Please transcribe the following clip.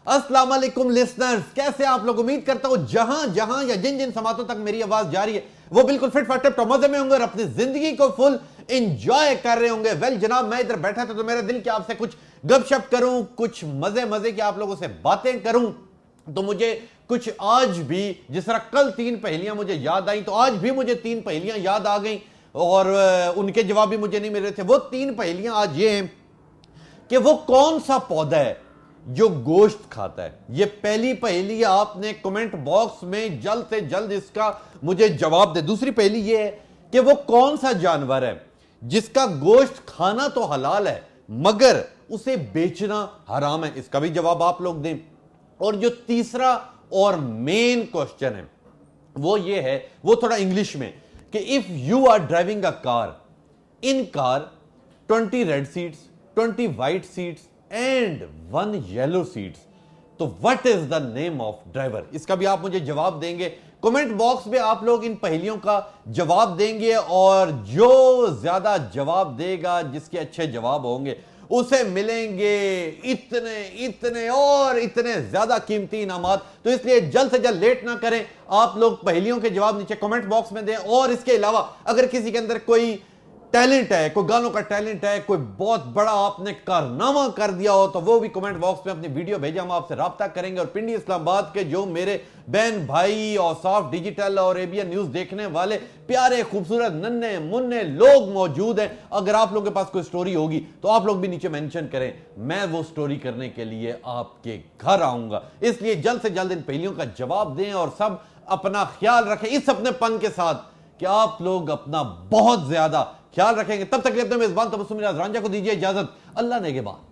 السلام علیکم لسنرز، کیسے آپ لوگ؟ امید کرتا ہوں جہاں جہاں یا جن جن سماعتوں تک میری آواز جاری ہے وہ بالکل فٹ فٹ ٹپ ٹاپ مزے میں ہوں گے اور اپنی زندگی کو فل انجوائے کر رہے ہوں گے۔ ویل جناب، میں ادھر بیٹھا تھا تو میرا دل کہ آپ سے کچھ گپ شپ کروں، کچھ مزے کی آپ لوگوں سے باتیں کروں، تو مجھے کچھ آج بھی جس طرح کل 3 پہیلیاں مجھے یاد آئیں تو آج بھی مجھے 3 پہیلیاں یاد آ گئیں اور ان کے جواب بھی مجھے نہیں مل رہے تھے۔ وہ 3 پہیلیاں آج یہ ہیں کہ وہ کون سا پودا ہے جو گوشت کھاتا ہے۔ یہ پہلی پہیلی آپ نے کمنٹ باکس میں جلد سے جلد اس کا مجھے جواب دے۔ دوسری پہیلی یہ ہے کہ وہ کون سا جانور ہے جس کا گوشت کھانا تو حلال ہے مگر اسے بیچنا حرام ہے، اس کا بھی جواب آپ لوگ دیں۔ اور جو تیسرا اور مین کوسچن ہے وہ یہ ہے، وہ تھوڑا انگلش میں، کہ if you are driving a car, in car 20 red seats, 20 white seats and 1 yellow seats, تو what is the name of driver؟ اس کا بھی آپ مجھے جواب دیں گے کومنٹ باکس میں، آپ لوگ ان پہلیوں کا جواب دیں گے اور جو زیادہ جواب دے گا، جس کے اچھے جواب ہوں گے، اسے ملیں گے اتنے اور اتنے زیادہ قیمتی انعامات۔ تو اس لیے جلد سے جلد لیٹ نہ کریں، آپ لوگ پہلیوں کے جواب نیچے کمنٹ باکس میں دیں۔ اور اس کے علاوہ اگر کسی کے اندر کوئی ٹیلنٹ ہے، کوئی گانوں کا ٹیلنٹ ہے، کوئی بہت بڑا آپ نے کارنامہ کر دیا ہو، تو وہ بھی کمنٹ باکس میں اپنی ویڈیو بھیجیں، ہم آپ سے رابطہ کریں گے۔ اور پنڈی اسلام آباد کے جو میرے بہن بھائی اور سافٹ ڈیجیٹل اور ABN نیوز دیکھنے والے پیارے خوبصورت ننھے منھے لوگ موجود ہیں، اگر آپ لوگوں کے پاس کوئی سٹوری ہوگی تو آپ لوگ بھی نیچے مینشن کریں، میں وہ سٹوری کرنے کے لیے آپ کے گھر آؤں گا۔ اس لیے جلد سے جلد ان پہلیوں کا جواب دیں اور سب اپنا خیال رکھیں اس اپنے پن کے ساتھ کہ آپ لوگ اپنا بہت زیادہ خیال رکھیں گے۔ تب تک اپنے میزبان تبسم راز رانجھا کو دیجیے اجازت، اللہ نگہبان۔